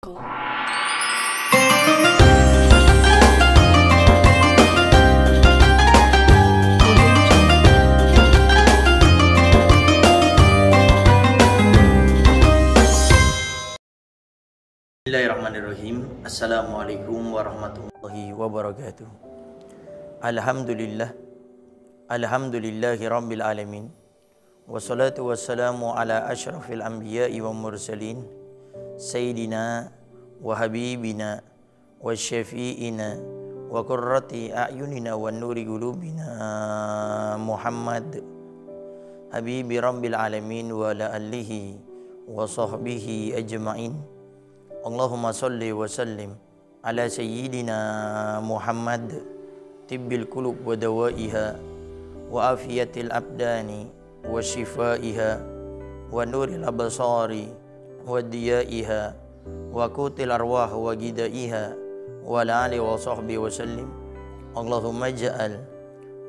Bismillahirrahmanirrahim. Assalamualaikum warahmatullahi wabarakatuh. Alhamdulillahi rabbil alamin. Wassalatu wassalamu ala asyrafil anbiya'i wa mursalin sayyidina wa habibina wa syafi'ina wa qurrati a'yunina wa nuri qulubina Muhammad habibi rabbil alamin wa ala alihi wa sahbihi ajma'in. Allahumma salli wa sallim ala sayyidina Muhammad tibbil qulub wa dawaiha wa afiyatil abdani wa shifaiha wa nuril absari wa diyaiha wa qutil arwah wa gidaiha wa ala alihi wa sahbihi wa sallim. Allahumma ja'al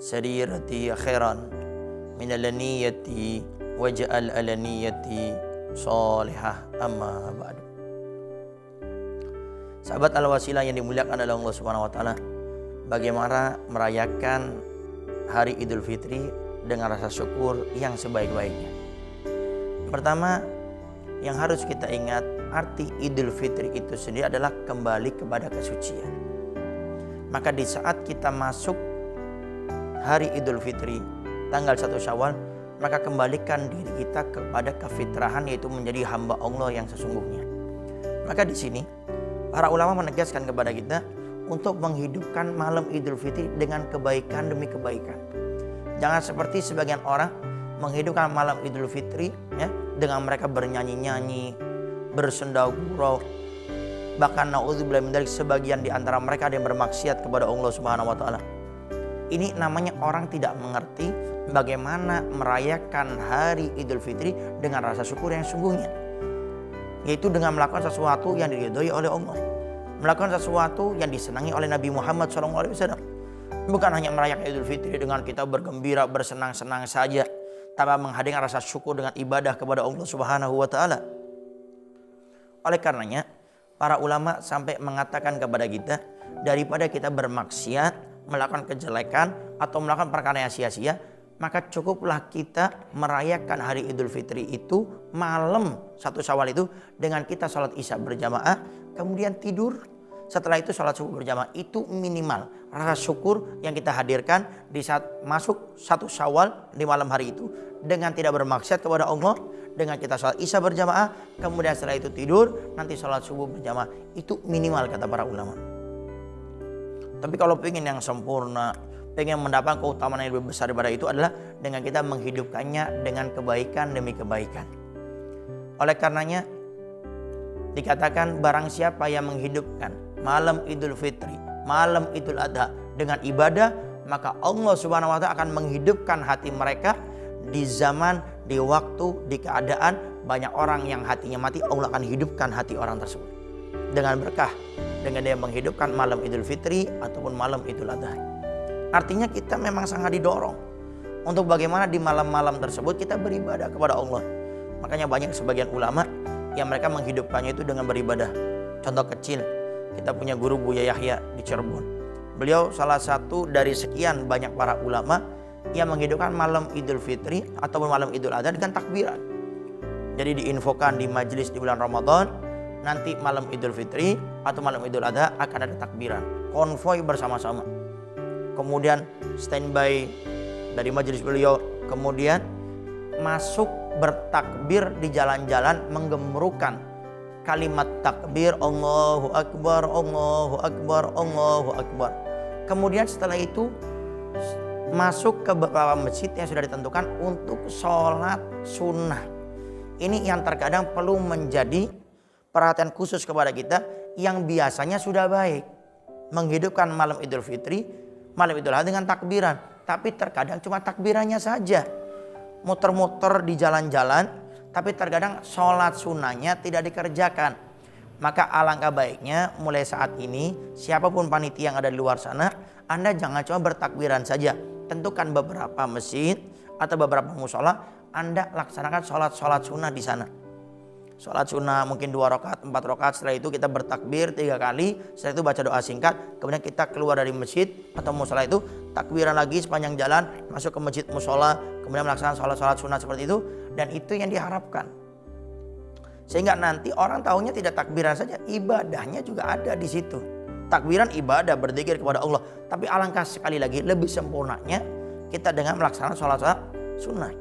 sarirati khairan min alaniyati waj'al alaniyati salihah, amma ba'du. Sahabat Al-Wasilah yang dimuliakan oleh Allah Subhanahu wa taala, bagaimana merayakan hari Idul Fitri dengan rasa syukur yang sebaik-baiknya. Pertama, yang harus kita ingat, arti Idul Fitri itu sendiri adalah kembali kepada kesucian. Maka di saat kita masuk hari Idul Fitri tanggal 1 Syawal, maka kembalikan diri kita kepada kefitrahan, yaitu menjadi hamba Allah yang sesungguhnya. Maka di sini para ulama menegaskan kepada kita untuk menghidupkan malam Idul Fitri dengan kebaikan demi kebaikan. Jangan seperti sebagian orang menghidupkan malam Idul Fitri ya, dengan mereka bernyanyi-nyanyi, bersenda gurau. Bahkan naudzubillah min dzalik, sebagian di antara mereka ada yang bermaksiat kepada Allah Subhanahu wa taala. Ini namanya orang tidak mengerti bagaimana merayakan hari Idul Fitri dengan rasa syukur yang sungguhnya, yaitu dengan melakukan sesuatu yang diridhoi oleh Allah, melakukan sesuatu yang disenangi oleh Nabi Muhammad SAW. Bukan hanya merayakan Idul Fitri dengan kita bergembira, bersenang-senang saja, tanpa menghadirkan rasa syukur dengan ibadah kepada Allah Subhanahu wa taala. Oleh karenanya, para ulama sampai mengatakan kepada kita, daripada kita bermaksiat, melakukan kejelekan atau melakukan perkara yang sia-sia, maka cukuplah kita merayakan hari Idul Fitri itu malam 1 Syawal itu dengan kita sholat isya berjamaah, kemudian tidur. Setelah itu sholat subuh berjamaah. Itu minimal rasa syukur yang kita hadirkan di saat masuk 1 Syawal di malam hari itu, dengan tidak bermaksiat kepada Allah, dengan kita sholat isya berjamaah, kemudian setelah itu tidur, nanti sholat subuh berjamaah. Itu minimal kata para ulama. Tapi kalau ingin yang sempurna, pengen mendapat keutamaan yang lebih besar daripada itu, adalah dengan kita menghidupkannya dengan kebaikan demi kebaikan. Oleh karenanya dikatakan, barang siapa yang menghidupkan malam Idul Fitri, malam Idul Adha dengan ibadah, maka Allah Subhanahu wa taala akan menghidupkan hati mereka di zaman, di waktu, di keadaan banyak orang yang hatinya mati. Allah akan hidupkan hati orang tersebut dengan berkah, dengan dia menghidupkan malam Idul Fitri ataupun malam Idul Adha. Artinya kita memang sangat didorong untuk bagaimana di malam-malam tersebut kita beribadah kepada Allah. Makanya banyak sebagian ulama yang mereka menghidupkannya itu dengan beribadah. Contoh kecil, kita punya guru Buya Yahya di Cirebon. Beliau salah satu dari sekian banyak para ulama yang menghidupkan malam Idul Fitri ataupun malam Idul Adha dengan takbiran. Jadi diinfokan di majelis di bulan Ramadan, nanti malam Idul Fitri atau malam Idul Adha akan ada takbiran, konvoy bersama-sama. Kemudian standby dari majelis beliau, kemudian masuk bertakbir di jalan-jalan, menggemuruhkan kalimat takbir, Allahu Akbar, Allahu Akbar, Allahu Akbar. Kemudian setelah itu masuk ke beberapa masjid yang sudah ditentukan untuk sholat sunnah. Ini yang terkadang perlu menjadi perhatian khusus kepada kita yang biasanya sudah baik menghidupkan malam Idul Fitri, malam Idul Adha dengan takbiran, tapi terkadang cuma takbirannya saja, muter-muter di jalan-jalan, tapi terkadang sholat sunnahnya tidak dikerjakan. Maka alangkah baiknya mulai saat ini, siapapun panitia yang ada di luar sana, Anda jangan cuma bertakbiran saja. Tentukan beberapa masjid atau beberapa musola, Anda laksanakan sholat sunnah di sana. sholat sunnah mungkin 2 rakaat, 4 rakaat, setelah itu kita bertakbir 3 kali, setelah itu baca doa singkat, kemudian kita keluar dari masjid atau musola itu, takbiran lagi sepanjang jalan, masuk ke masjid musola, kemudian melaksanakan sholat sunnah seperti itu, dan itu yang diharapkan. Sehingga nanti orang tahunya tidak takbiran saja, ibadahnya juga ada di situ. Takbiran ibadah, berzikir kepada Allah, tapi alangkah sekali lagi lebih sempurnanya kita dengan melaksanakan sholat sunnah.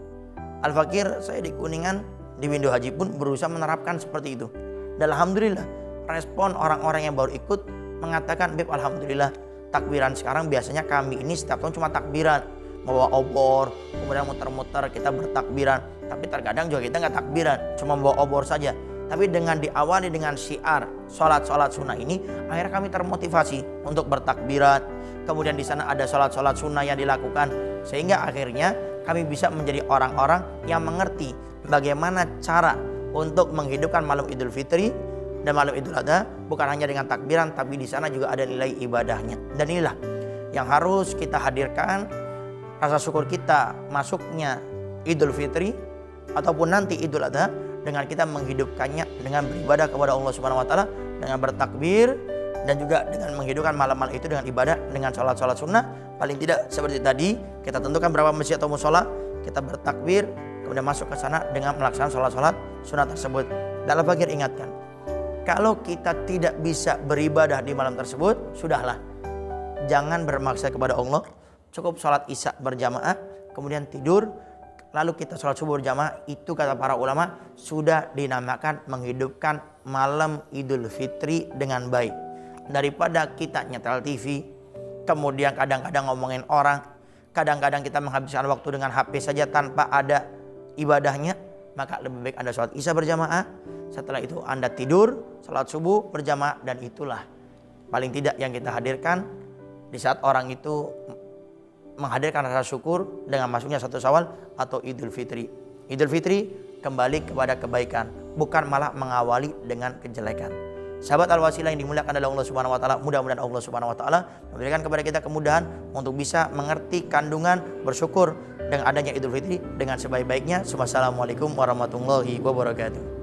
Al-Fakir, saya di Kuningan di Window Haji pun berusaha menerapkan seperti itu. Dan alhamdulillah respon orang-orang yang baru ikut mengatakan, "Beb, alhamdulillah takbiran sekarang biasanya kami ini setiap tahun cuma takbiran, membawa obor, kemudian muter-muter kita bertakbiran. Tapi terkadang juga kita nggak takbiran, cuma membawa obor saja. Tapi dengan diawali dengan syiar sholat sunnah ini, akhirnya kami termotivasi untuk bertakbiran. Kemudian di sana ada sholat sunnah yang dilakukan, sehingga akhirnya kami bisa menjadi orang-orang yang mengerti bagaimana cara untuk menghidupkan malam Idul Fitri dan malam Idul Adha, bukan hanya dengan takbiran, tapi di sana juga ada nilai ibadahnya. Dan inilah yang harus kita hadirkan, rasa syukur kita masuknya Idul Fitri ataupun nanti Idul Adha dengan kita menghidupkannya dengan beribadah kepada Allah Subhanahu wa taala, dengan bertakbir, dan juga dengan menghidupkan malam-malam itu dengan ibadah, dengan sholat sunnah. Paling tidak seperti tadi, kita tentukan berapa masjid atau musola, kita bertakbir, kemudian masuk ke sana dengan melaksanakan sholat sunnah tersebut. Dan Al-Fakir ingatkan, kalau kita tidak bisa beribadah di malam tersebut, sudahlah, jangan bermaksud kepada Allah. Cukup sholat isya berjamaah, kemudian tidur, lalu kita sholat subuh berjamaah. Itu kata para ulama sudah dinamakan menghidupkan malam Idul Fitri dengan baik. Daripada kita nyetel TV, kemudian kadang-kadang ngomongin orang, kadang-kadang kita menghabiskan waktu dengan HP saja tanpa ada ibadahnya, maka lebih baik Anda sholat isya berjamaah, setelah itu Anda tidur, sholat subuh berjamaah, dan itulah paling tidak yang kita hadirkan di saat orang itu menghadirkan rasa syukur dengan masuknya 1 Syawal atau Idul Fitri. Idul Fitri kembali kepada kebaikan, bukan malah mengawali dengan kejelekan. Sahabat Al-Wasilah yang dimuliakan oleh Allah Subhanahu wa taala, mudah-mudahan Allah Subhanahu wa taala memberikan kepada kita kemudahan untuk bisa mengerti kandungan bersyukur dengan adanya Idul Fitri dengan sebaik-baiknya. Wassalamualaikum warahmatullahi wabarakatuh.